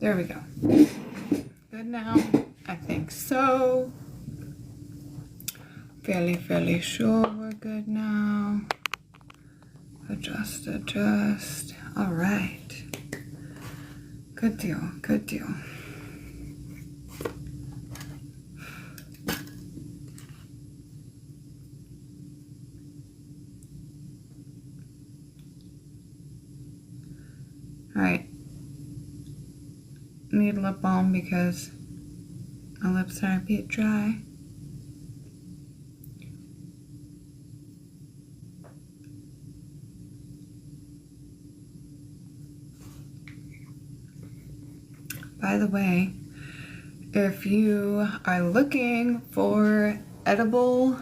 There we go. Good now? I think so. Fairly sure we're good now. Adjust. All right. Good deal. All right. Need lip balm because my lips are a bit dry. By the way, if you are looking for edible,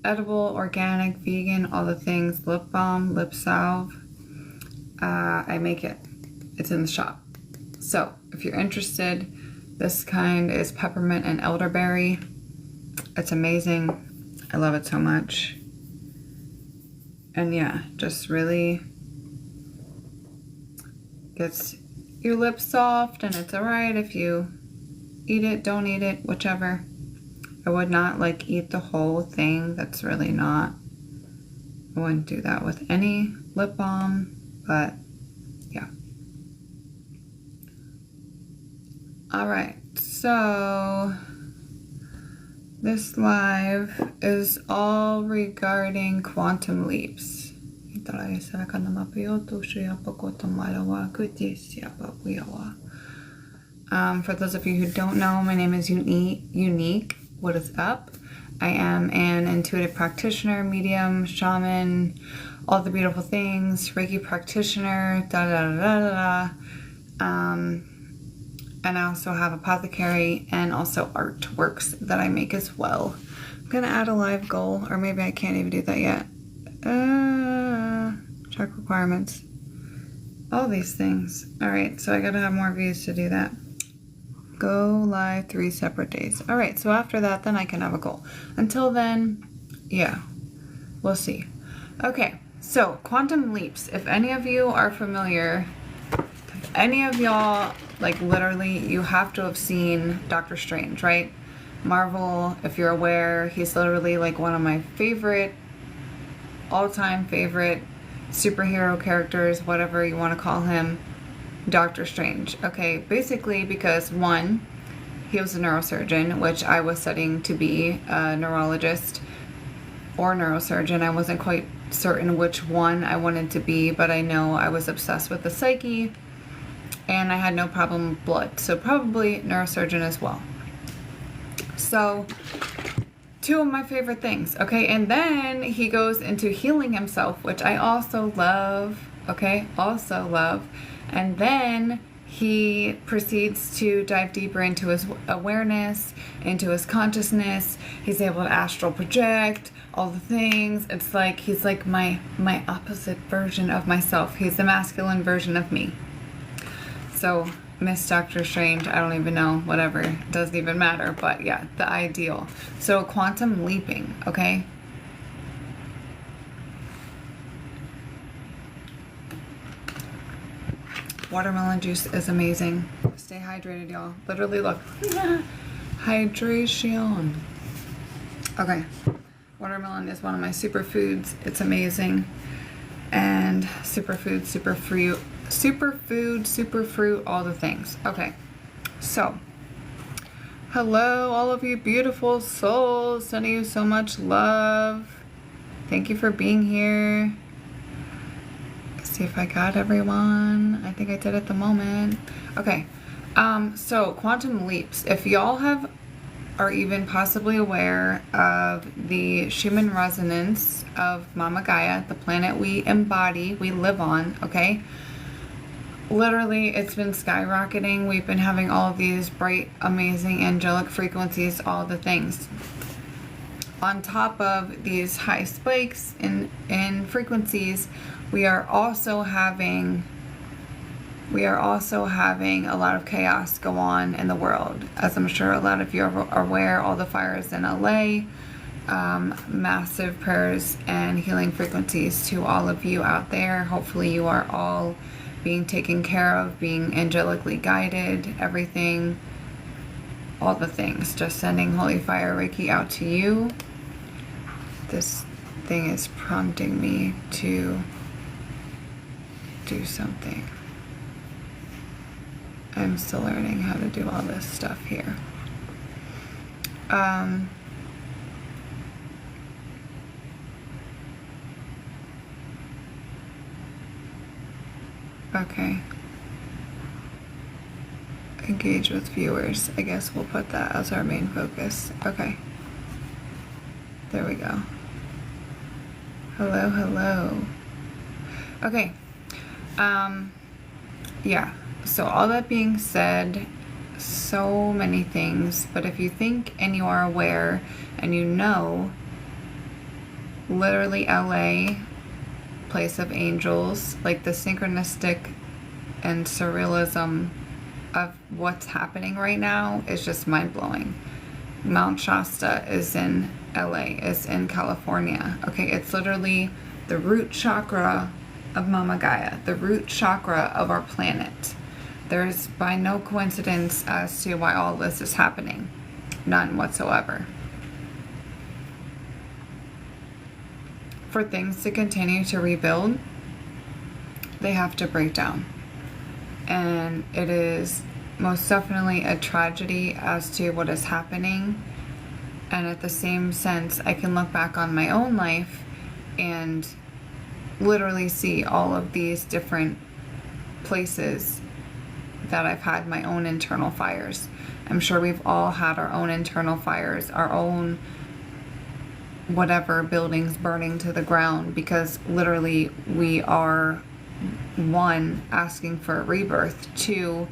organic, vegan, all the things, lip balm, lip salve, I make it. It's in the shop. So if you're interested, this kind is peppermint and elderberry. It's amazing. I love it so much. And yeah, just really gets your lips soft, and it's alright if you eat it, don't eat it, whichever. I would not like eat the whole thing. That's really not, I wouldn't do that with any lip balm, but yeah. Alright, so this live is all regarding quantum leaps. For those of you who don't know, my name is Unique. What is up? I am an intuitive practitioner, medium, shaman, all the beautiful things, Reiki practitioner, and I also have apothecary and also artworks that I make as well. I'm gonna add a live goal, or maybe I can't even do that yet. Check requirements. All these things. Alright, so I gotta have more views to do that. Go live 3 separate days. Alright, so after that, then I can have a goal. Until then, yeah, we'll see. Okay, so quantum leaps. If any of you are familiar, any of y'all, like literally, you have to have seen Doctor Strange, right? Marvel, if you're aware, he's literally like one of my favorite, all-time favorite superhero characters, whatever you want to call him, Doctor Strange. Okay, basically because one, he was a neurosurgeon, which I was studying to be a neurologist or neurosurgeon. I wasn't quite certain which one I wanted to be, but I know I was obsessed with the psyche and I had no problem with blood, so probably neurosurgeon as well. So 2 of my favorite things, okay? And then he goes into healing himself, which I also love, okay? Also love. And then he proceeds to dive deeper into his awareness, into his consciousness. He's able to astral project, all the things. It's like he's like my opposite version of myself. He's the masculine version of me. So Miss Doctor Strange, I don't even know, whatever, it doesn't even matter, but yeah, the ideal. So quantum leaping, okay? Watermelon juice is amazing. Stay hydrated, y'all. Literally, look. Hydration. Okay. Watermelon is one of my superfoods. It's amazing. And superfood, superfruit, all the things. Okay. So, hello, all of you beautiful souls. Sending you so much love. Thank you for being here. See if I got everyone. I think I did at the moment. Okay, so quantum leaps. If y'all are even possibly aware of the Schumann resonance of Mama Gaia, the planet we embody, we live on, okay? Literally, it's been skyrocketing. We've been having all of these bright, amazing, angelic frequencies, all the things. On top of these high spikes in frequencies, we are also having a lot of chaos go on in the world. As I'm sure a lot of you are aware, all the fires in LA, massive prayers and healing frequencies to all of you out there. Hopefully you are all being taken care of, being angelically guided, everything, all the things. Just sending holy fire Reiki out to you. This thing is prompting me to do something. I'm still learning how to do all this stuff here. Okay. Engage with viewers. I guess we'll put that as our main focus. Okay. There we go. Hello, hello. Okay. Yeah. So all that being said, so many things, but if you think and you are aware and you know, literally LA, place of angels, like the synchronistic and surrealism of what's happening right now is just mind-blowing. Mount Shasta is in LA, is in California. Okay, it's literally the root chakra of Mama Gaia, the root chakra of our planet. There's by no coincidence as to why all this is happening. None whatsoever. For things to continue to rebuild, they have to break down. And it is most definitely a tragedy as to what is happening. And at the same sense, I can look back on my own life and literally see all of these different places that I've had my own internal fires. I'm sure we've all had our own internal fires, our own whatever buildings burning to the ground, because literally we are, one, asking for a rebirth, two,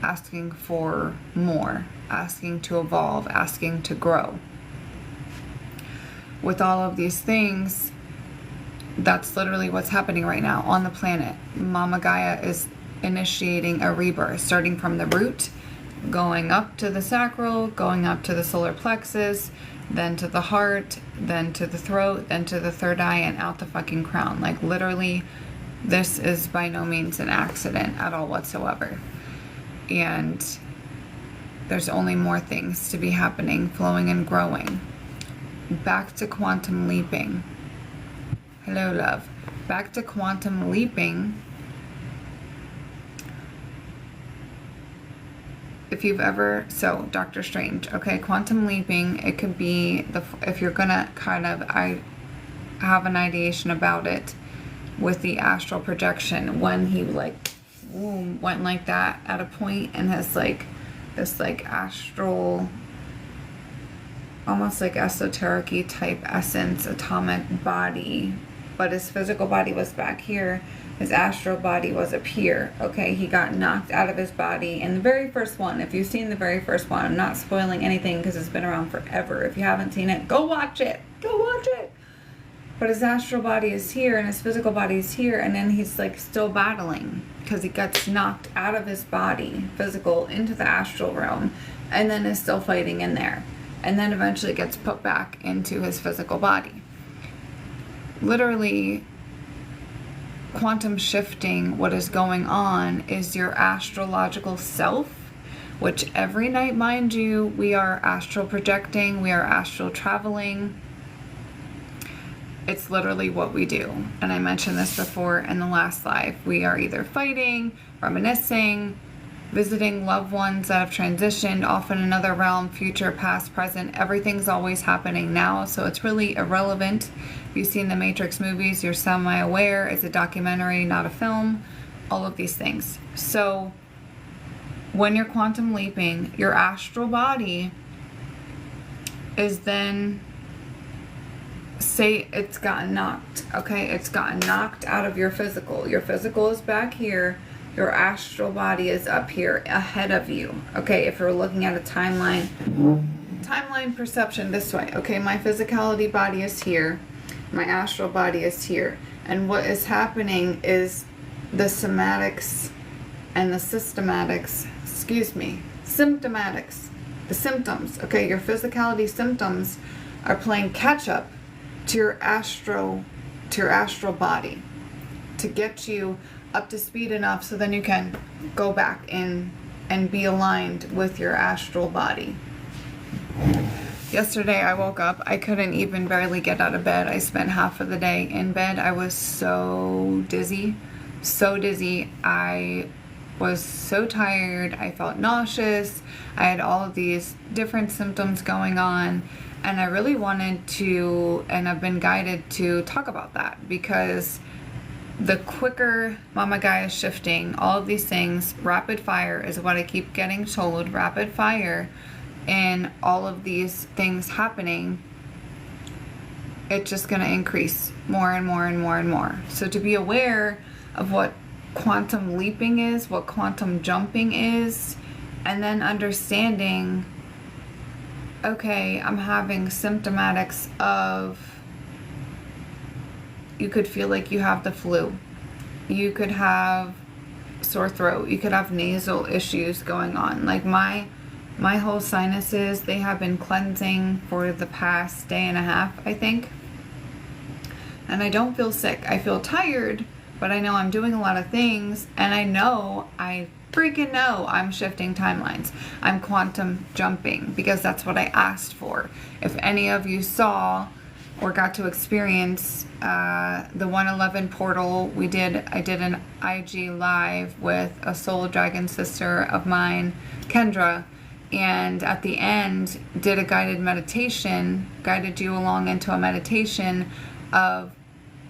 asking for more, asking to evolve, asking to grow. With all of these things, that's literally what's happening right now on the planet. Mama Gaia is initiating a rebirth, starting from the root, going up to the sacral, going up to the solar plexus, then to the heart, then to the throat, then to the third eye, and out the fucking crown. Like literally, this is by no means an accident at all whatsoever. And there's only more things to be happening, flowing and growing. Back to quantum leaping. Hello, love. Back to quantum leaping. If you've ever, so Doctor Strange, okay, quantum leaping, it could be if you're gonna kind of, I have an ideation about it with the astral projection, when he like boom, went like that at a point and has like this like astral, almost like esoteric-y type essence, atomic body, but his physical body was back here. His astral body was up here. Okay, he got knocked out of his body in the very first one. If you've seen the very first one, I'm not spoiling anything because it's been around forever. If you haven't seen it, go watch it. Go watch it. But his astral body is here and his physical body is here, and then he's like still battling because he gets knocked out of his body, physical, into the astral realm, and then is still fighting in there. And then eventually gets put back into his physical body. Literally, quantum shifting, what is going on is your astrological self, which every night, mind you, we are astral projecting, we are astral traveling. It's literally what we do. And I mentioned this before in the last live. We are either fighting, reminiscing, visiting loved ones that have transitioned, off in another realm, future, past, present. Everything's always happening now, so it's really irrelevant. If you've seen the Matrix movies, you're semi-aware. It's a documentary, not a film. All of these things. So when you're quantum leaping, your astral body is then, say it's gotten knocked, okay? It's gotten knocked out of your physical. Your physical is back here. Your astral body is up here ahead of you. Okay, if you're looking at a timeline perception this way. Okay, my physicality body is here. My astral body is here. And what is happening is the somatics and the systematics, symptomatics, the symptoms. Okay, your physicality symptoms are playing catch up to your astral body to get you up to speed enough so then you can go back in and be aligned with your astral body. Yesterday I woke up, I couldn't even barely get out of bed. I spent half of the day in bed. I was so dizzy, so dizzy. I was so tired. I felt nauseous. I had all of these different symptoms going on, and I really wanted to, and I've been guided to talk about that, because the quicker Mama Gaia is shifting, all of these things, rapid fire is what I keep getting told, rapid fire, and all of these things happening, it's just going to increase more and more and more and more. So to be aware of what quantum leaping is, what quantum jumping is, and then understanding, okay, I'm having symptomatics of, you could feel like you have the flu, you could have sore throat, you could have nasal issues going on. Like my whole sinuses, they have been cleansing for the past day and a half, I think. And I don't feel sick. I feel tired, but I know I'm doing a lot of things, and I freaking know I'm shifting timelines. I'm quantum jumping, because that's what I asked for. If any of you saw or got to experience the 111 portal, I did an IG live with a soul dragon sister of mine, Kendra, and at the end did a guided meditation, guided you along into a meditation of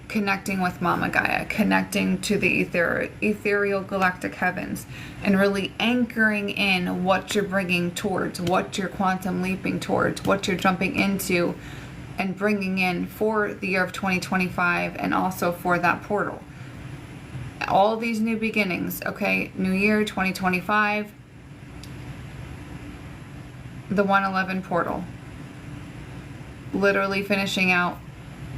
connecting with Mama Gaia, connecting to the ethereal galactic heavens, and really anchoring in what you're bringing towards, what you're quantum leaping towards, what you're jumping into and bringing in for the year of 2025, and also for that portal. All these new beginnings, okay, new year 2025, the 111 portal, literally finishing out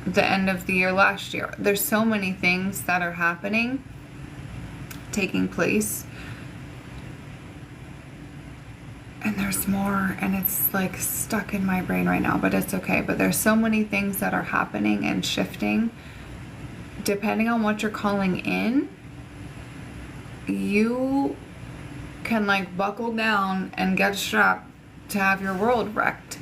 the end of the year last year. There's so many things that are happening, taking place, and there's more, and it's like stuck in my brain right now, but it's okay. But there's so many things that are happening and shifting. Depending on what you're calling in, you can like buckle down and get strapped to have your world wrecked.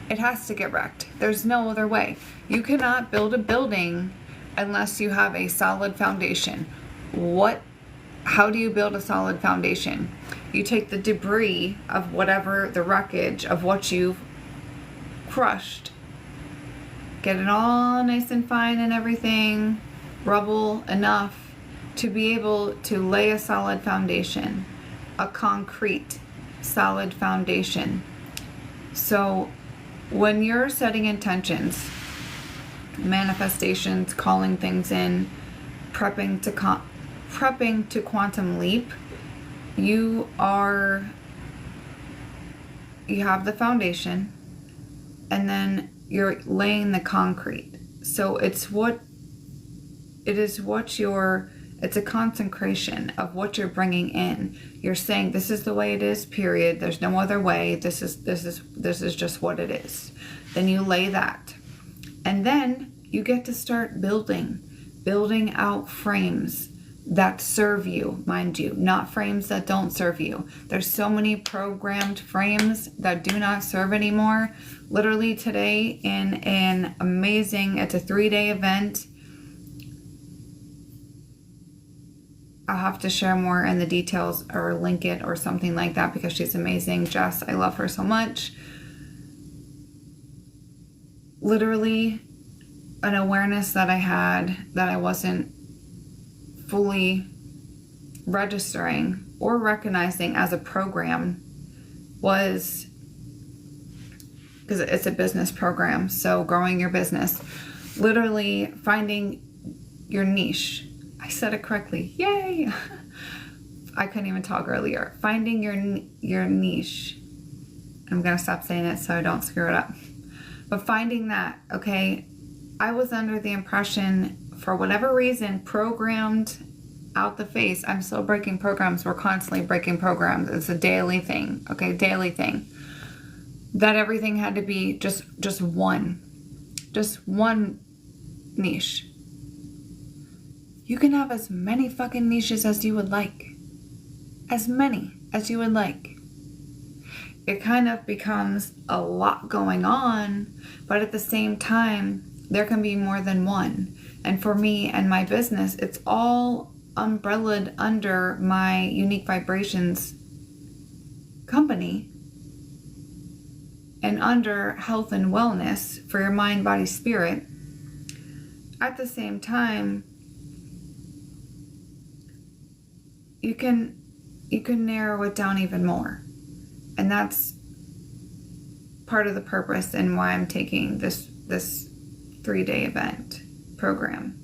It has to get wrecked. There's no other way. You cannot build a building unless you have a solid foundation. How do you build a solid foundation? You take the debris of whatever, the wreckage of what you've crushed, get it all nice and fine and everything, rubble enough to be able to lay a solid foundation, a concrete solid foundation. So when you're setting intentions, manifestations, calling things in, prepping to quantum leap, you have the foundation, and then you're laying the concrete. So it's a consecration of what you're bringing in. You're saying, this is the way it is, period. There's no other way. This is just what it is. Then you lay that. And then you get to start building out frames that serve you, mind you, not frames that don't serve you. There's so many programmed frames that do not serve anymore. Literally today in an amazing, it's a 3-day event. I'll have to share more in the details or link it or something like that, because she's amazing. Jess, I love her so much. Literally an awareness that I had that I wasn't fully registering or recognizing as a program was, because it's a business program, so growing your business, literally finding your niche. I said it correctly. Yay! I couldn't even talk earlier. Finding your niche. I'm going to stop saying it so I don't screw it up. But finding that, okay, I was under the impression, for whatever reason, programmed out the face. I'm still breaking programs. We're constantly breaking programs. It's a daily thing, okay, daily thing. That everything had to be just one niche. You can have as many fucking niches as you would like. As many as you would like. It kind of becomes a lot going on, but at the same time, there can be more than one. And for me and my business, it's all umbrellaed under my Unique Vibrations company and under health and wellness for your mind, body, spirit. At the same time, you can narrow it down even more. And that's part of the purpose and why I'm taking this 3-day event program.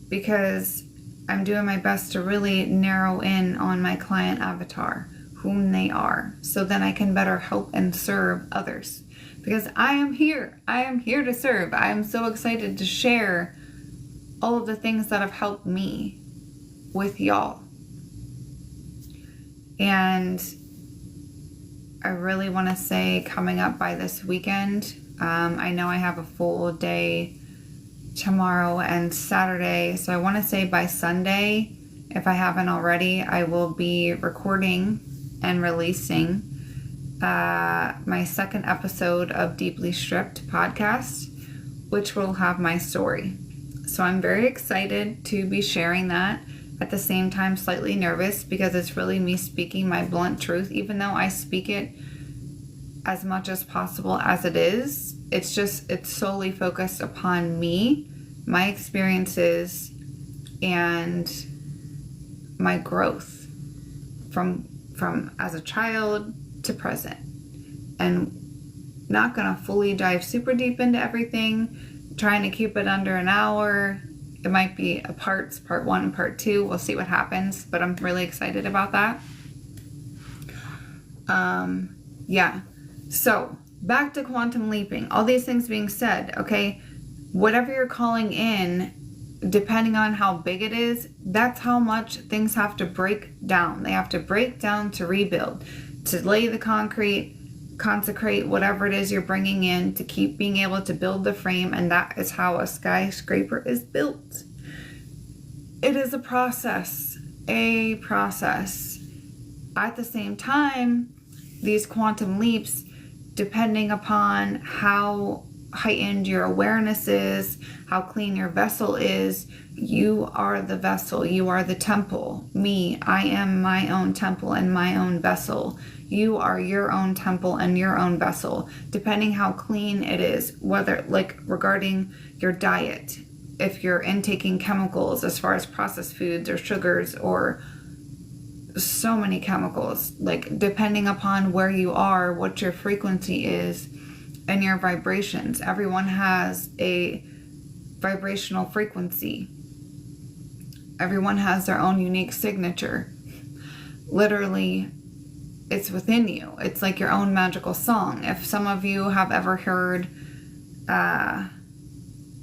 Because I'm doing my best to really narrow in on my client avatar, whom they are, so then I can better help and serve others. Because I am here to serve. I am so excited to share all of the things that have helped me with y'all. And I really want to say coming up by this weekend, I know I have a full day tomorrow and Saturday, so I want to say by Sunday, if I haven't already, I will be recording and releasing my second episode of Deeply Stripped podcast, which will have my story. So I'm very excited to be sharing that. At the same time, slightly nervous because it's really me speaking my blunt truth, even though I speak it as much as possible as it is. It's solely focused upon me, my experiences, and my growth from as a child to present. And not gonna fully dive super deep into everything, trying to keep it under an hour. It might be a part 1 and part 2. We'll see what happens, but I'm really excited about that. Yeah. So back to quantum leaping. All these things being said, okay, whatever you're calling in, depending on how big it is, that's how much things have to break down. They have to break down to rebuild, to lay the concrete, consecrate whatever it is you're bringing in to keep being able to build the frame. And that is how a skyscraper is built. It is a process. At the same time, these quantum leaps, depending upon how heightened your awareness is, how clean your vessel is, you are the vessel, you are the temple. Me, I am my own temple and my own vessel. You are your own temple and your own vessel, depending how clean it is, whether like regarding your diet, if you're intaking chemicals as far as processed foods or sugars or so many chemicals, like depending upon where you are, what your frequency is and your vibrations. Everyone has a vibrational frequency. Everyone has their own unique signature. Literally, it's within you. It's like your own magical song. If some of you have ever heard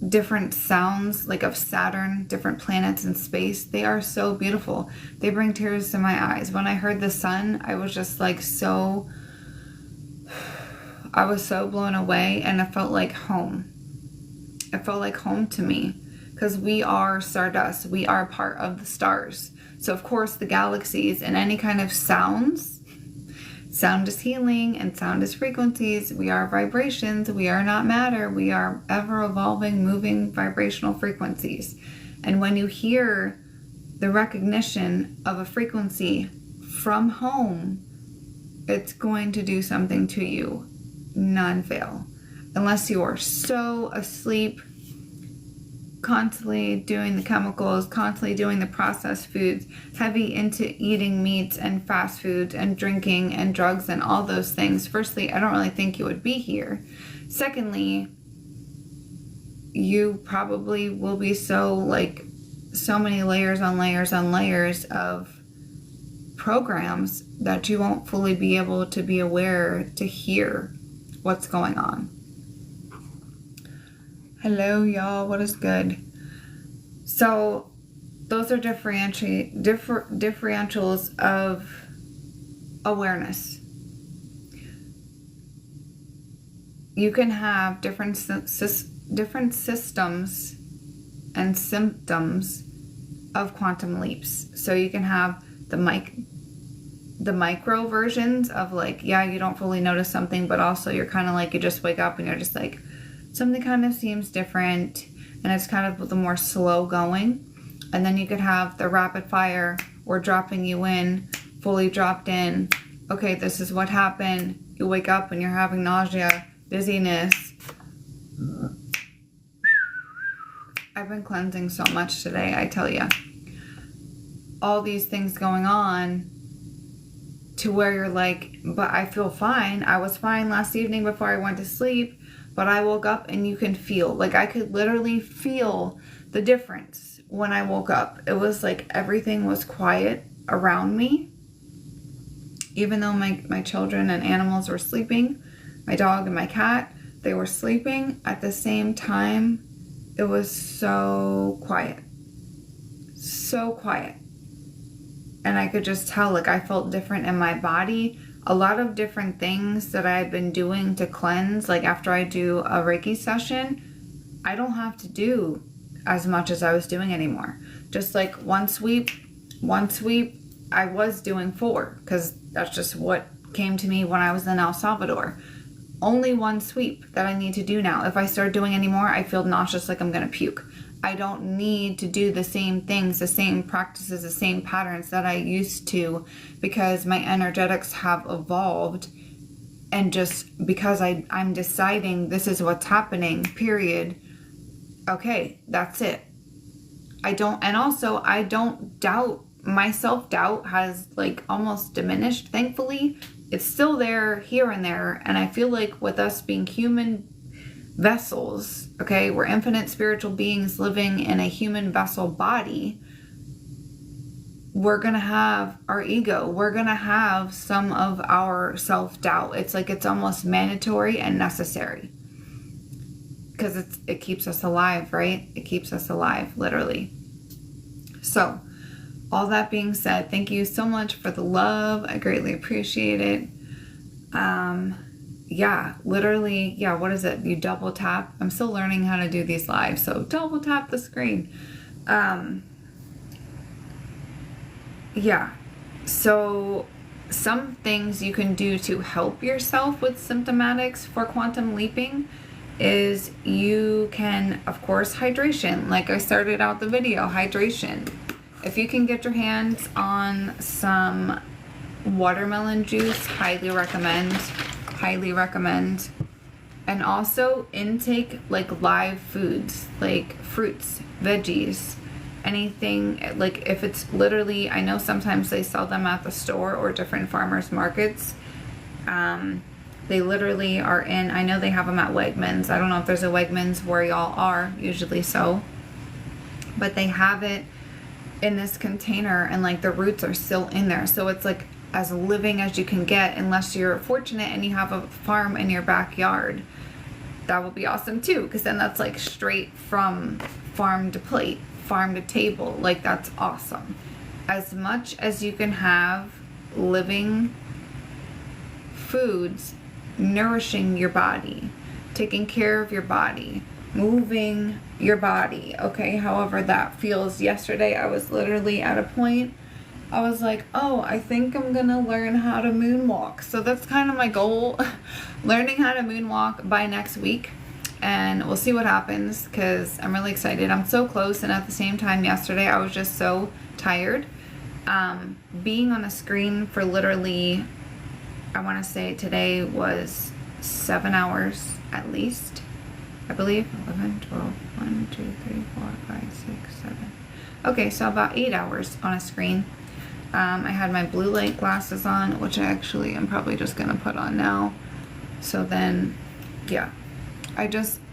different sounds like of Saturn, different planets in space, they are so beautiful. They bring tears to my eyes. When I heard the sun, I was just like I was so blown away, and it felt like home. It felt like home to me because we are stardust. We are part of the stars. So of course the galaxies and any kind of sound is healing and sound is frequencies. We are vibrations. We are not matter. We are ever evolving, moving vibrational frequencies. And when you hear the recognition of a frequency from home, it's going to do something to you. None fail. Unless you are so asleep, constantly doing the chemicals, constantly doing the processed foods, heavy into eating meats and fast foods and drinking and drugs and all those things. Firstly, I don't really think you would be here. Secondly, you probably will be so many layers on layers on layers of programs that you won't fully be able to be aware to hear what's going on. Hello, y'all. What is good? So those are differentials of awareness. You can have different systems and symptoms of quantum leaps. So you can have the micro versions of like, yeah, you don't fully notice something, but also you're kind of like, you just wake up and you're just like, something kind of seems different, and it's kind of the more slow going. And then you could have the rapid fire, or dropping you in, fully dropped in. Okay, this is what happened. You wake up and you're having nausea, dizziness. I've been cleansing so much today, I tell you. All these things going on to where you're like, but I feel fine. I was fine last evening before I went to sleep, but I woke up and you can feel, like I could literally feel the difference when I woke up. It was like everything was quiet around me. Even though my children and animals were sleeping, my dog and my cat, they were sleeping. At the same time, it was so quiet. So quiet. And I could just tell, like I felt different in my body. A lot of different things that I had been doing to cleanse, like after I do a Reiki session, I don't have to do as much as I was doing anymore. Just like one sweep, I was doing 4 because that's just what came to me when I was in El Salvador. Only one sweep that I need to do now. If I start doing any more, I feel nauseous, like I'm gonna puke. I don't need to do the same things, the same practices, the same patterns that I used to, because my energetics have evolved. And just because I'm deciding this is what's happening, period. Okay, that's it. I don't doubt. My self-doubt has like almost diminished, thankfully. It's still there here and there. And I feel like with us being human vessels, okay, we're infinite spiritual beings living in a human vessel body, we're gonna have our ego, we're gonna have some of our self-doubt. It's like it's almost mandatory and necessary, because it keeps us alive, right? It keeps us alive, literally. So all that being said, thank you so much for the love. I greatly appreciate it. Yeah, literally, yeah, what is it? You double tap. I'm still learning how to do these live, so double tap the screen. Yeah, so some things you can do to help yourself with symptomatics for quantum leaping is you can, of course, hydration. Like I started out the video, hydration. If you can get your hands on some watermelon juice, highly recommend. And also intake like live foods, like fruits, veggies, anything. Like if it's literally, I know sometimes they sell them at the store or different farmers markets. They literally are in, I know they have them at Wegmans. I don't know if there's a Wegmans where y'all are, usually so. But they have it in this container, and like the roots are still in there, so it's like as living as you can get, unless you're fortunate and you have a farm in your backyard. That would be awesome too, because then that's like straight from farm to plate, farm to table. Like that's awesome. As much as you can have living foods nourishing your body, taking care of your body, moving your body, okay, however that feels. Yesterday I was literally at a point, I was like, oh, I think I'm gonna learn how to moonwalk. So that's kind of my goal, learning how to moonwalk by next week, and we'll see what happens, because I'm really excited. I'm so close, and at the same time yesterday I was just so tired. Being on a screen for literally, I want to say today was 7 hours at least, I believe. 11, 12, 1, 2, 3, 4, 5, 6, 7. Okay, so about 8 hours on a screen. I had my blue light glasses on, which I actually am probably just going to put on now. So then, yeah.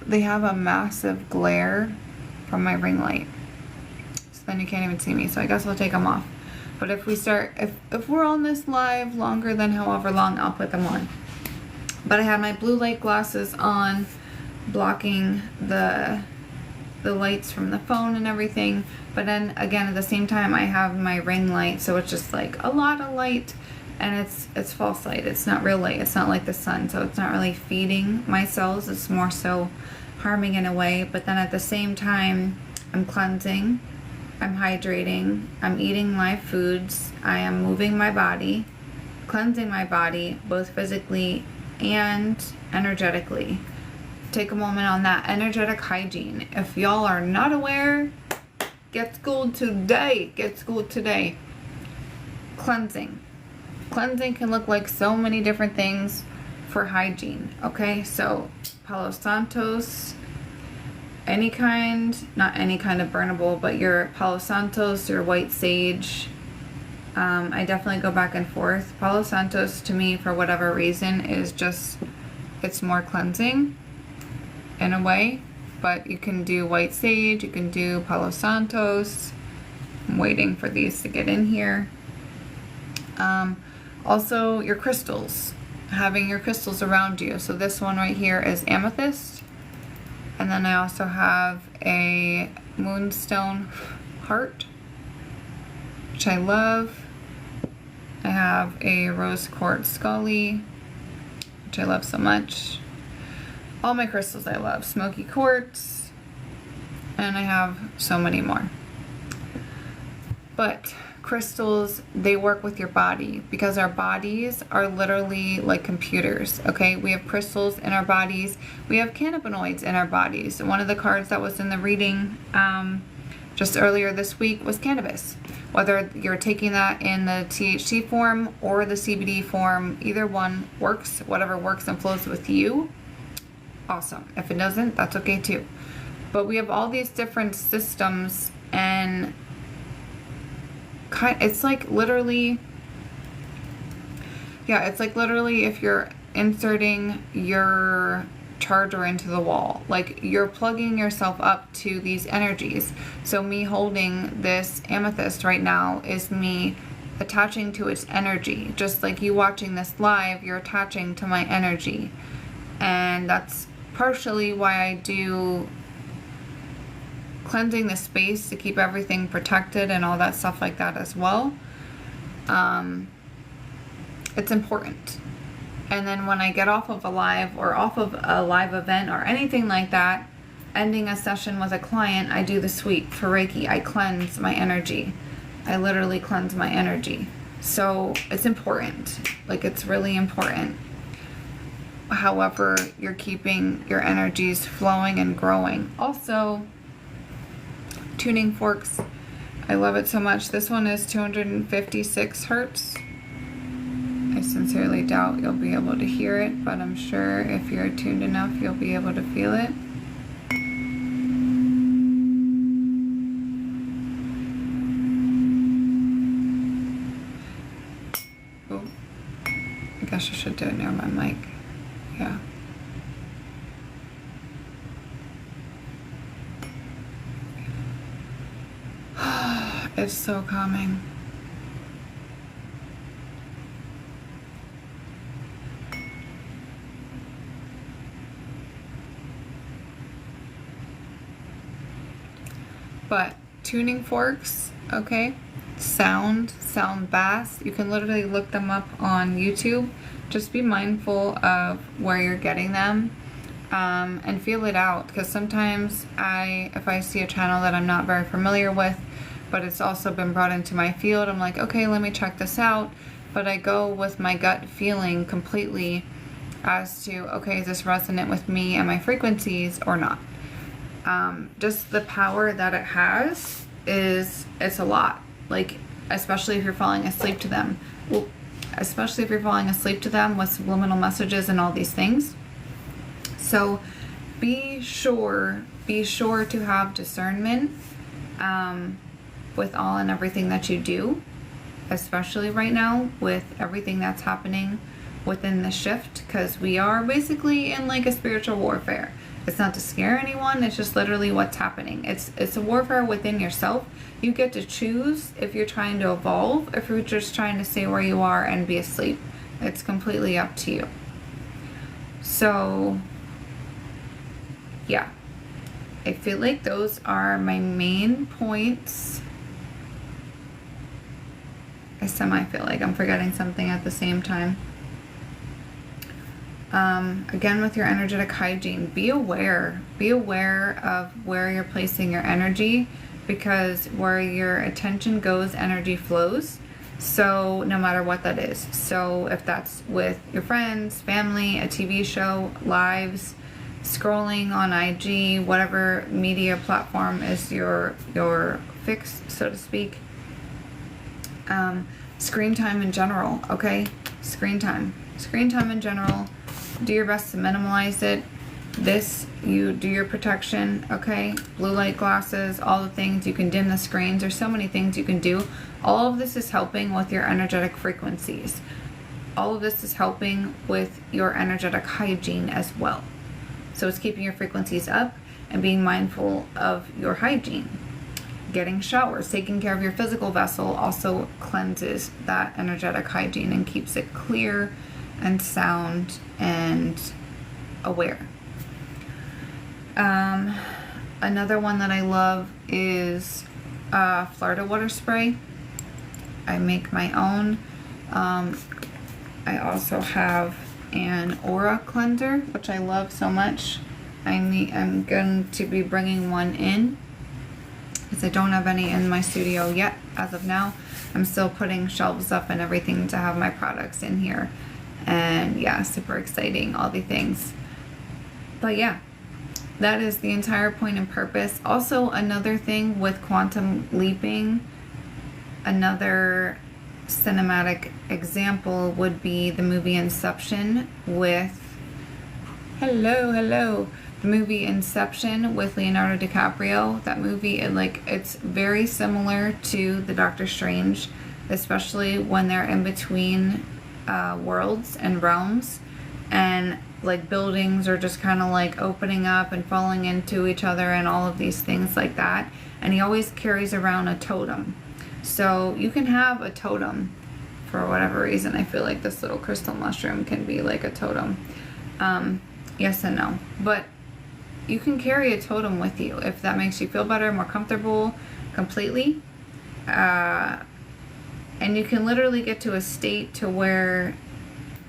They have a massive glare from my ring light. So then you can't even see me. So I guess I'll take them off. But if we're on this live longer than however long, I'll put them on. But I had my blue light glasses on, blocking the lights from the phone and everything. But then again, at the same time, I have my ring light, so it's just like a lot of light, and it's false light. It's not real light. It's not like the sun, so it's not really feeding my cells. It's more so harming in a way. But then at the same time, I'm cleansing, I'm hydrating, I'm eating live foods, I am moving my body, cleansing my body, both physically and energetically. Take a moment on that. Energetic hygiene. If y'all are not aware, get schooled today. Get schooled today. Cleansing. Cleansing can look like so many different things for hygiene. Okay, so Palo Santos, any kind, not any kind of burnable, but your Palo Santos, your white sage. I definitely go back and forth. Palo Santos to me, for whatever reason, is just, it's more cleansing in a way, but you can do white sage, you can do Palo Santos. I'm waiting for these to get in here. Also your crystals, having your crystals around you. So this one right here is amethyst, and then I also have a moonstone heart, which I love. I have a rose quartz scully, which I love so much. All my crystals I love. Smoky quartz, and I have so many more. But crystals, they work with your body because our bodies are literally like computers, okay? We have crystals in our bodies. We have cannabinoids in our bodies. One of the cards that was in the reading just earlier this week was cannabis. Whether you're taking that in the THC form or the CBD form, either one works. Whatever works and flows with you, awesome. If it doesn't, that's okay too. But we have all these different systems, and it's like literally, yeah, it's like literally if you're inserting your charger into the wall, like you're plugging yourself up to these energies. So me holding this amethyst right now is me attaching to its energy. Just like you watching this live, you're attaching to my energy. And that's partially why I do cleansing the space to keep everything protected and all that stuff like that as well. It's important. And then when I get off of a live or off of a live event or anything like that, ending a session with a client, I do the sweep for Reiki. I cleanse my energy. I literally cleanse my energy. So it's important. Like, it's really important. However, you're keeping your energies flowing and growing. Also, tuning forks. I love it so much. This one is 256 hertz. I sincerely doubt you'll be able to hear it, but I'm sure if you're tuned enough, you'll be able to feel it. Oh, I guess I should do it near my mic. Yeah. It's so calming. But tuning forks, okay? Sound baths. You can literally look them up on YouTube. Just be mindful of where you're getting them, and feel it out. Because sometimes if I see a channel that I'm not very familiar with, but it's also been brought into my field, I'm like, okay, let me check this out. But I go with my gut feeling completely as to, okay, is this resonant with me and my frequencies or not? Just the power that it has it's a lot. Like, especially if you're falling asleep to them. Well, especially if you're falling asleep to them with subliminal messages and all these things. So be sure to have discernment with all and everything that you do, especially right now with everything that's happening within the shift, because we are basically in like a spiritual warfare. It's not to scare anyone, it's just literally what's happening. It's a warfare within yourself. You get to choose if you're trying to evolve, if you're just trying to stay where you are and be asleep. It's completely up to you. So, yeah. I feel like those are my main points. I feel like I'm forgetting something at the same time. Again, with your energetic hygiene, be aware of where you're placing your energy. because where your attention goes, energy flows. So no matter what that is. So if that's with your friends, family, a TV show, lives, scrolling on IG, whatever media platform is your fix, so to speak. Screen time in general, okay? Screen time in general. Do your best to minimize it. You do your protection, okay? Blue light glasses, all the things. You can dim the screens. There's so many things you can do. All of this is helping with your energetic frequencies. All of this is helping with your energetic hygiene as well. So it's keeping your frequencies up and being mindful of your hygiene. Getting showers, taking care of your physical vessel also cleanses that energetic hygiene and keeps it clear and sound and aware. Another one that I love is Florida water spray. I make my own. I also have an aura cleanser, which I love so much. I'm going to be bringing one in because I don't have any in my studio yet as of now. I'm still putting shelves up and everything to have my products in here. And yeah, super exciting, all the things. But yeah, that is the entire point and purpose. Also, another thing with quantum leaping, another cinematic example would be the movie Inception with the movie Inception with Leonardo DiCaprio. That movie, it's very similar to the Doctor Strange, especially when they're in between worlds and realms, and like buildings are just kind of like opening up and falling into each other and all of these things like that. And he always carries around a totem. So you can have a totem for whatever reason. I feel like this little crystal mushroom can be like a totem. Yes and no. But you can carry a totem with you if that makes you feel better, more comfortable, completely. And you can literally get to a state to where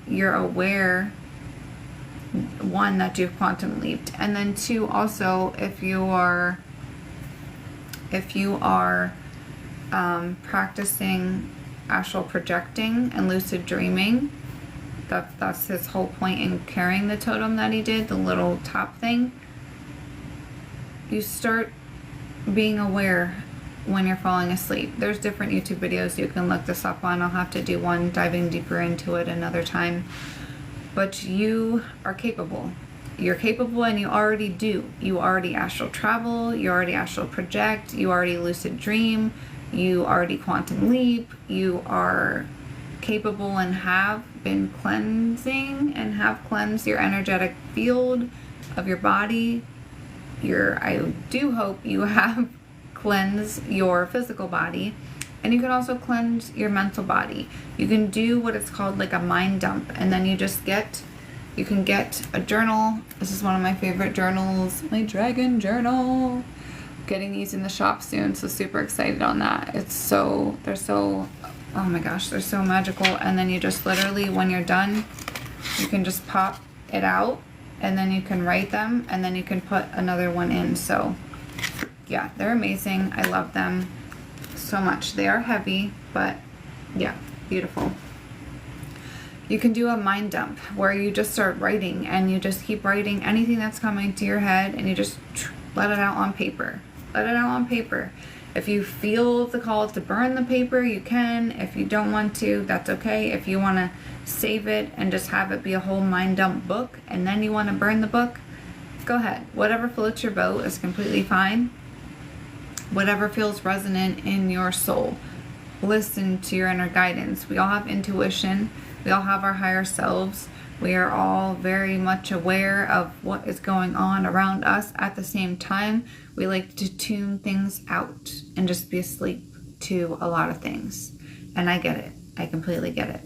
you're aware, one, that you've quantum leaped, and then two, also if you are practicing astral projecting and lucid dreaming, that's his whole point in carrying the totem that he did, the little top thing. You start being aware when you're falling asleep. There's different YouTube videos you can look this up on. I'll have to do one diving deeper into it another time. But you are capable. You're capable, and you already do. You already astral travel, you already astral project, you already lucid dream, you already quantum leap, you are capable and have been cleansing and have cleansed your energetic field of your body. I do hope you have cleansed your physical body, and you can also cleanse your mental body. You can do what it's called like a mind dump, and then you can get a journal. This is one of my favorite journals, my dragon journal. Getting these in the shop soon, so super excited on that. They're so, oh my gosh, they're so magical. And then you just literally, when you're done, you can just pop it out, and then you can write them, and then you can put another one in. So yeah, they're amazing. I love them so much. They are heavy, but yeah, beautiful. You can do a mind dump where you just start writing, and you just keep writing anything that's coming to your head, and you just let it out on paper. Let it out on paper. If you feel the call to burn the paper, you can. If you don't want to, that's okay. If you want to save it and just have it be a whole mind dump book, and then you want to burn the book, go ahead. Whatever floats your boat is completely fine. Whatever feels resonant in your soul. Listen to your inner guidance. We all have intuition. We all have our higher selves. We are all very much aware of what is going on around us. At the same time, we like to tune things out and just be asleep to a lot of things. And I get it. I completely get it.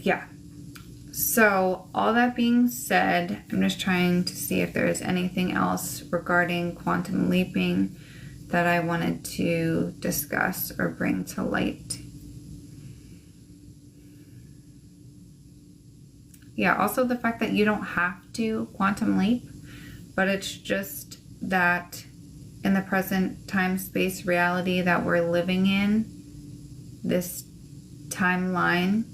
Yeah. So all that being said, I'm just trying to see if there is anything else regarding quantum leaping that I wanted to discuss or bring to light. Yeah, also the fact that you don't have to quantum leap, but it's just that in the present time space reality that we're living in, this timeline,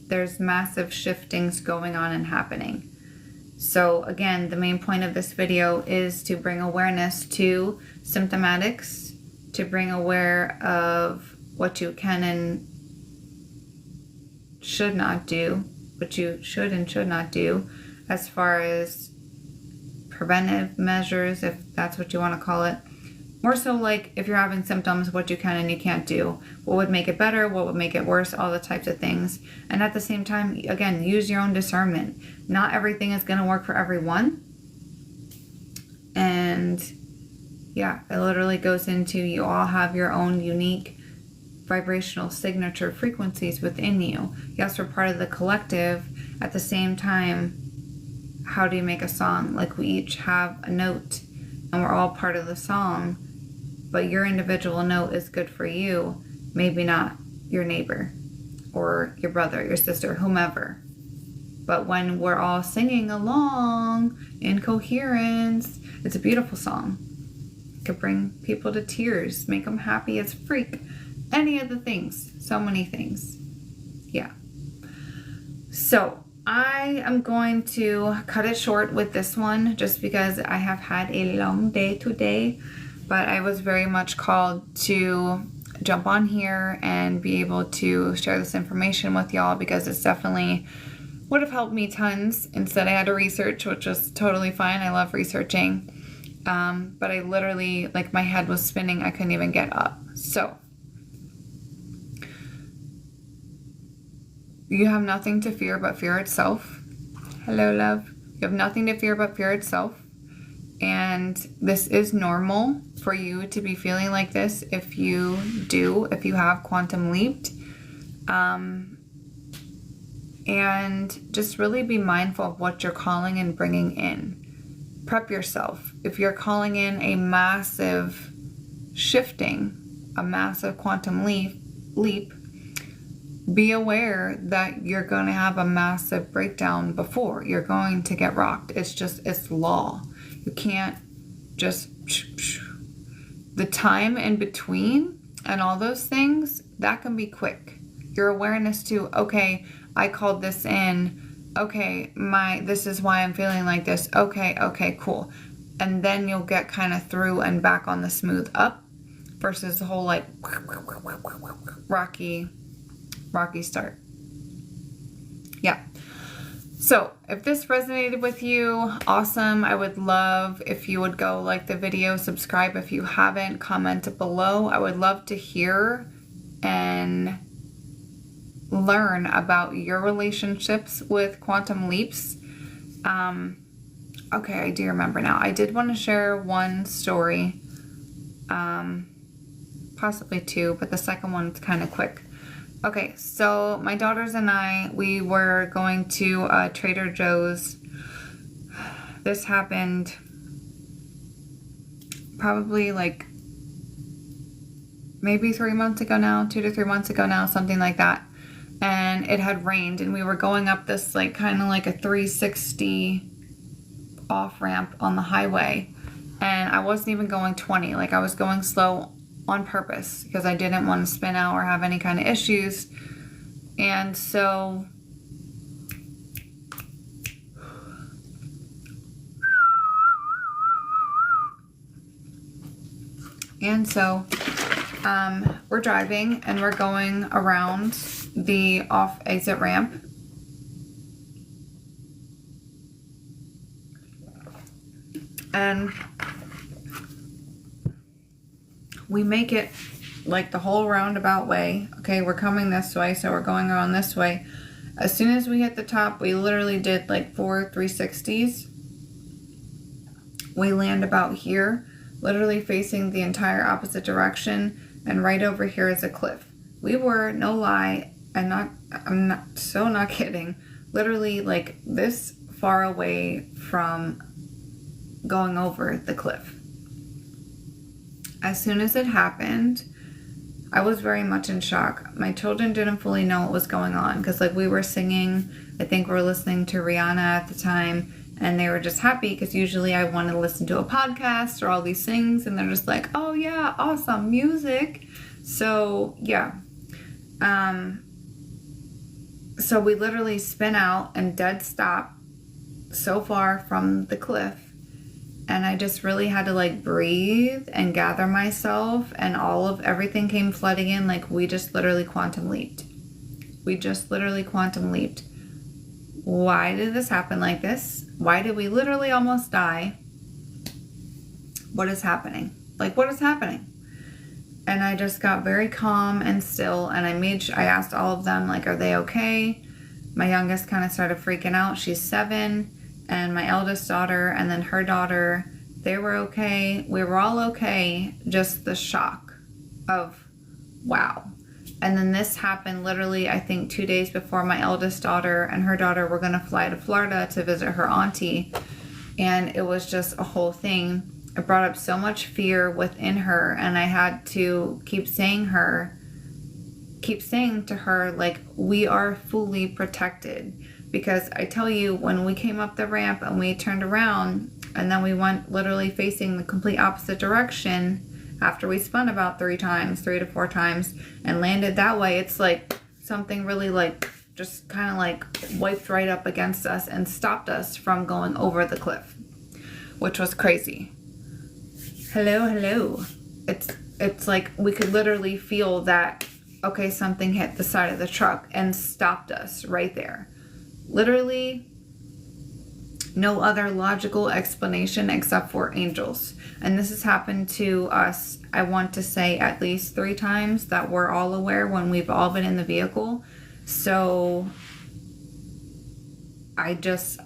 there's massive shiftings going on and happening. So again, the main point of this video is to bring awareness to symptomatics, to bring aware of what you can and should not do, what you should and should not do, as far as preventive measures, if that's what you want to call it. More so like if you're having symptoms, what you can and you can't do, what would make it better, what would make it worse, all the types of things. And at the same time, again, use your own discernment. Not everything is going to work for everyone. And yeah, it literally goes into, you all have your own unique vibrational signature frequencies within you. Yes, we're part of the collective. At the same time, how do you make a song? Like, we each have a note and we're all part of the song, but your individual note is good for you, maybe not your neighbor or your brother, your sister, whomever. But when we're all singing along in coherence, it's a beautiful song. It could bring people to tears, make them happy as freak, any of the things, so many things. Yeah. So I am going to cut it short with this one just because I have had a long day today, but I was very much called to jump on here and be able to share this information with y'all, because it's definitely would have helped me tons. Instead, I had to research, which was totally fine. I love researching. But I literally, like, my head was spinning. I couldn't even get up. So you have nothing to fear but fear itself. Hello, love. You have nothing to fear but fear itself. And this is normal for you to be feeling like this if you have quantum leaped. And just really be mindful of what you're calling and bringing in. Prep yourself. If you're calling in a massive shifting, a massive quantum leap, be aware that you're going to have a massive breakdown before you're going to get rocked. It's law. You can't just, the time in between and all those things, that can be quick. Your awareness to, okay, I called this in. Okay, this is why I'm feeling like this. Okay, cool. And then you'll get kind of through and back on the smooth up versus the whole like rocky start. Yeah. So if this resonated with you, awesome. I would love if you would go like the video, subscribe if you haven't, comment below. I would love to hear and learn about your relationships with quantum leaps. Okay, I do remember now. I did want to share one story, possibly two, but the second one's kind of quick. Okay, so my daughters and I, we were going to Trader Joe's. This happened probably like maybe 3 months ago now, 2 to 3 months ago now, something like that. And it had rained, and we were going up this like kind of like a 360 off ramp on the highway, and I wasn't even going 20. Like, I was going slow on purpose because I didn't want to spin out or have any kind of issues. And so we're driving and we're going around the off exit ramp, and we make it like the whole roundabout way. Okay, we're coming this way, so we're going around this way. As soon as we hit the top, we literally did like 4 360s. We land about here, literally facing the entire opposite direction, and right over here is a cliff. We were, no lie, I'm not kidding, literally like this far away from going over the cliff. As soon as it happened, I was very much in shock. My children didn't fully know what was going on because like we were singing, I think we were listening to Rihanna at the time, And they were just happy because usually I want to listen to a podcast or all these things. And they're just like, oh yeah, awesome music. So yeah. So we literally spin out and dead stop so far from the cliff. And I just really had to like breathe and gather myself, and everything came flooding in. Like we just literally quantum leaped. Why did this happen like this? Why did we literally almost die? What is happening? Like, what is happening? And I just got very calm and still, and I asked all of them, like, are they okay? My youngest kind of started freaking out. She's 7, and my eldest daughter and then her daughter, they were okay. We were all okay. Just the shock of, wow. And then this happened literally, I think, 2 days before my eldest daughter and her daughter were going to fly to Florida to visit her auntie. And it was just a whole thing. It brought up so much fear within her. And I had to keep saying to her, like, we are fully protected. Because I tell you, when we came up the ramp and we turned around and then we went literally facing the complete opposite direction, after we spun about 3 to 4 times, and landed that way, it's like something really like just kind of like wiped right up against us and stopped us from going over the cliff, which was crazy. Hello. It's like we could literally feel that, okay, something hit the side of the truck and stopped us right there. Literally no other logical explanation except for angels. And this has happened to us, I want to say, at least 3 times that we're all aware when we've all been in the vehicle. So I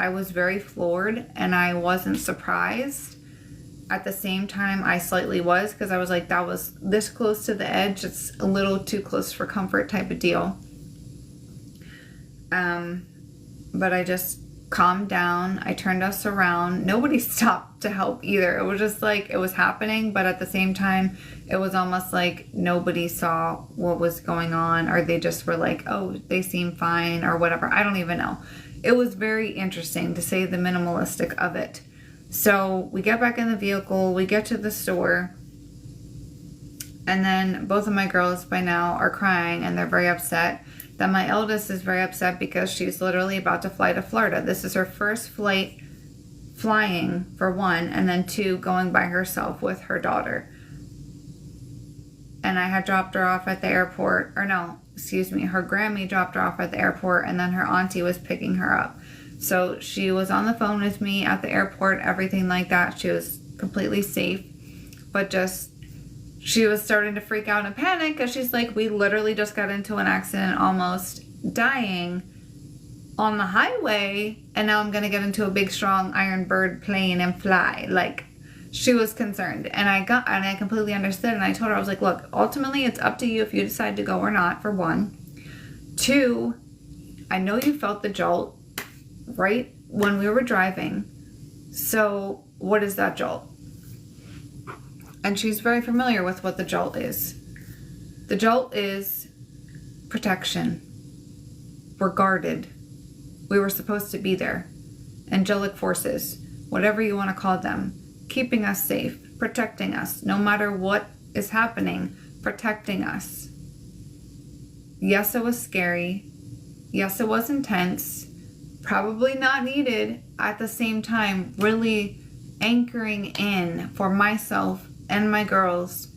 was very floored, and I wasn't surprised. At the same time, I slightly was, because I was like, that was this close to the edge. It's a little too close for comfort type of deal. But I just calmed down. I turned us around. Nobody stopped to help either. It was just like it was happening, but at the same time, it was almost like nobody saw what was going on, or they just were like, oh, they seem fine or whatever. I don't even know. It was very interesting, to say the minimalistic of it. So we get back in the vehicle, we get to the store, and then both of my girls by now are crying and they're very upset. Then my eldest is very upset because she's literally about to fly to Florida. This is her first flight flying, for 1, and then 2, going by herself with her daughter. And I had dropped her off at the airport, her Grammy dropped her off at the airport, and then her auntie was picking her up. So she was on the phone with me at the airport, everything like that. She was completely safe, but she was starting to freak out and panic, because she's like, we literally just got into an accident, almost dying on the highway, and now I'm going to get into a big, strong Iron Bird plane and fly. Like, she was concerned, and I completely understood. And I told her, I was like, look, ultimately it's up to you if you decide to go or not, for 1. 2, I know you felt the jolt right when we were driving. So what is that jolt? And she's very familiar with what the jolt is. The jolt is protection. We're guarded. We were supposed to be there. Angelic forces, whatever you want to call them, keeping us safe, protecting us, no matter what is happening, protecting us. Yes, it was scary. Yes, it was intense. Probably not needed. At the same time, really anchoring in for myself and my girls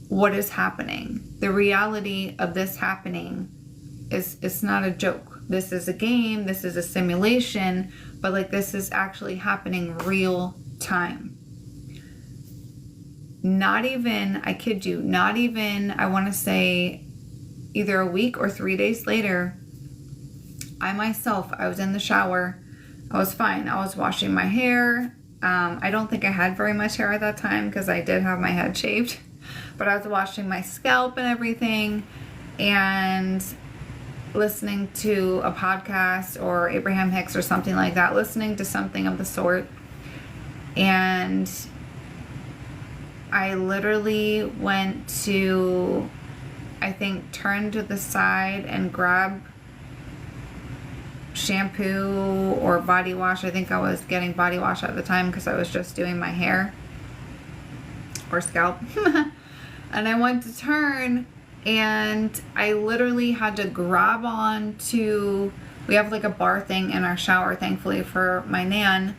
what is happening. The reality of this happening it's not a joke. This is a game, this is a simulation, but like, this is actually happening real time. Not even, I kid you, not even, I want to say either a week or 3 days later, I was in the shower. I was fine. I was washing my hair. I don't think I had very much hair at that time, because I did have my head shaved, but I was washing my scalp and everything, and listening to a podcast or Abraham Hicks or something like that, listening to something of the sort. And I literally went to, I think, turn to the side and grab shampoo or body wash. I think I was getting body wash at the time because I was just doing my hair or scalp. And I went to turn and I literally had to grab on to, we have like a bar thing in our shower, thankfully, for my nan.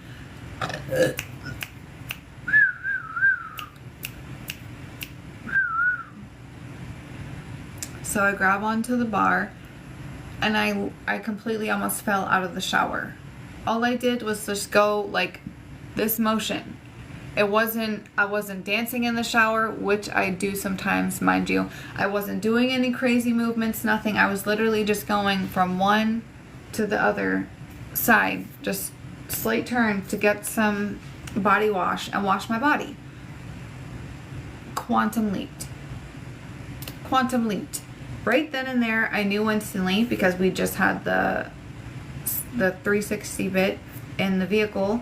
So I grab onto the bar and I completely almost fell out of the shower. All I did was just go like this motion. I wasn't dancing in the shower, which I do sometimes, mind you. I wasn't doing any crazy movements, nothing. I was literally just going from one to the other side, just slight turn to get some body wash and wash my body. Quantum leaped. Quantum leaped. Right then and there, I knew instantly, because we just had the 360 bit in the vehicle.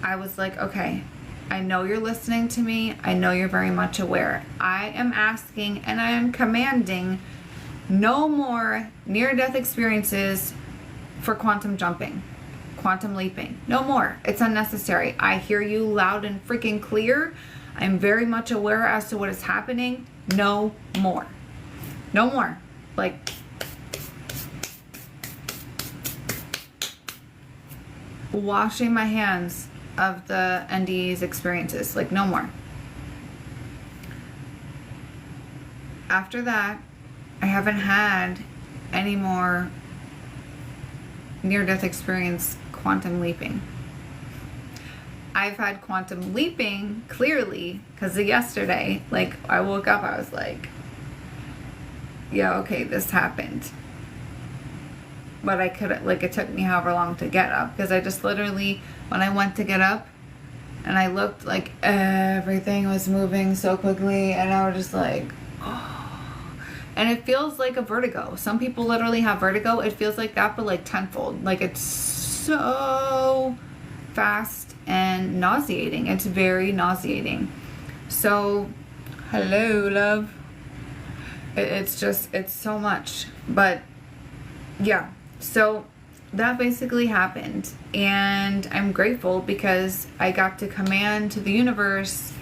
I was like, okay, I know you're listening to me. I know you're very much aware. I am asking and I am commanding no more near-death experiences for quantum jumping, quantum leaping. No more. It's unnecessary. I hear you loud and freaking clear. I'm very much aware as to what is happening. No more. No more. Like, washing my hands of the NDE's experiences. Like, no more. After that, I haven't had any more near-death experience quantum leaping. I've had quantum leaping, clearly, because yesterday, like, I woke up, I was like, yeah, okay, this happened. But I couldn't, like, it took me however long to get up, because I just literally, when I went to get up and I looked, like, everything was moving so quickly, and I was just like, oh. And it feels like a vertigo. Some people literally have vertigo. It feels like that, but like tenfold. Like, it's so fast and nauseating. It's very nauseating. So, hello, love. It's just, it's so much. But yeah, so that basically happened, and I'm grateful because I got to command to the universe,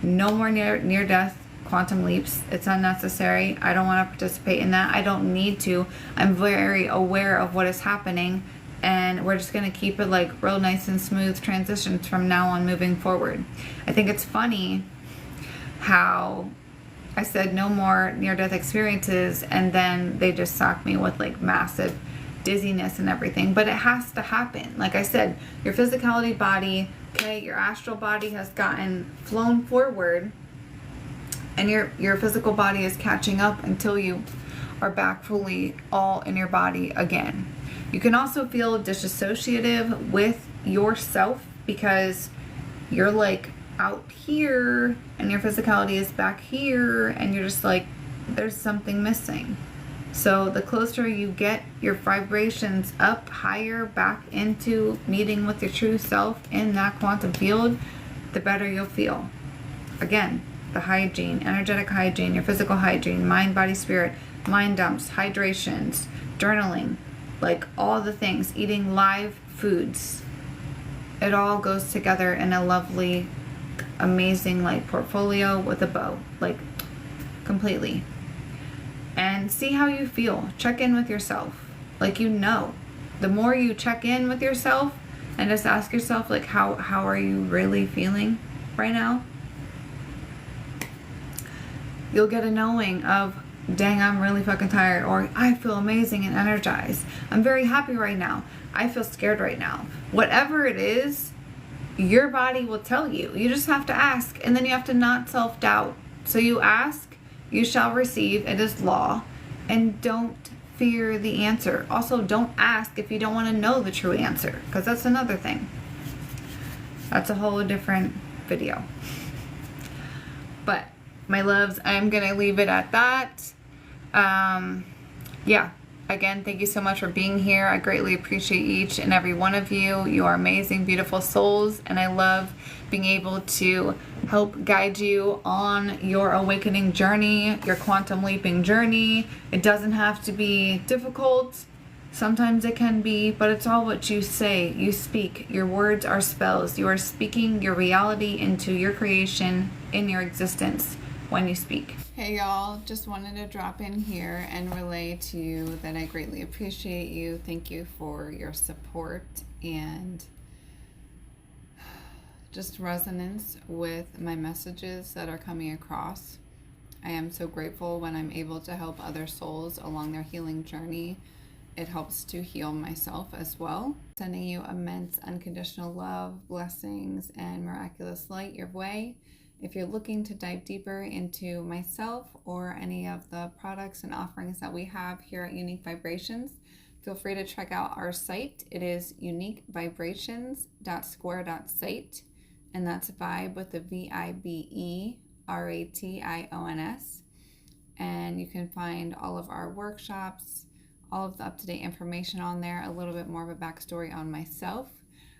no more near-death quantum leaps. It's unnecessary. I don't want to participate in that. I don't need to. I'm very aware of what is happening, and we're just going to keep it like real nice and smooth transitions from now on moving forward. I think it's funny how I said no more near-death experiences, and then they just socked me with like massive dizziness and everything. But it has to happen. Like I said, your physicality body, okay, your astral body has gotten flown forward, and your physical body is catching up until you are back fully all in your body again. You can also feel disassociative with yourself because you're like out here and your physicality is back here, and you're just like, there's something missing. So the closer you get your vibrations up higher back into meeting with your true self in that quantum field, the better you'll feel. Again, the hygiene, energetic hygiene, your physical hygiene, mind, body, spirit, mind dumps, hydrations, journaling, like all the things, eating live foods. It all goes together in a lovely, amazing like portfolio with a bow, like completely. And see how you feel. Check in with yourself. Like, you know, the more you check in with yourself and just ask yourself, like, how are you really feeling right now? You'll get a knowing of, dang, I'm really fucking tired, or I feel amazing and energized. I'm very happy right now. I feel scared right now. Whatever it is, your body will tell you. You just have to ask, and then you have to not self-doubt. So you ask, you shall receive. It is law. And don't fear the answer. Also, don't ask if you don't want to know the true answer, because that's another thing. That's a whole different video. But my loves, I'm gonna leave it at that. Yeah, again, thank you so much for being here. I greatly appreciate each and every one of you. You are amazing, beautiful souls, and I love being able to help guide you on your awakening journey, your quantum leaping journey. It doesn't have to be difficult. Sometimes it can be, but it's all what you say. You speak. Your words are spells. You are speaking your reality into your creation in your existence when you speak. Hey y'all, just wanted to drop in here and relay to you that I greatly appreciate you. Thank you for your support and just resonance with my messages that are coming across. I am so grateful when I'm able to help other souls along their healing journey. It helps to heal myself as well. Sending you immense unconditional love, blessings, and miraculous light your way. If you're looking to dive deeper into myself or any of the products and offerings that we have here at Unique Vibrations, feel free to check out our site. It is uniquevibrations.square.site, and that's vibe with the VIBERATIONS. And you can find all of our workshops, all of the up-to-date information on there, a little bit more of a backstory on myself,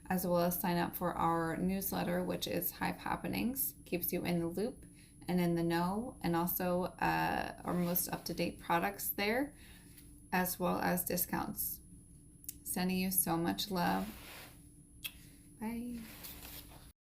as well as sign up for our newsletter, which is Hive Happenings. Keeps you in the loop and in the know, and also our most up-to-date products there, as well as discounts. Sending you so much love. Bye.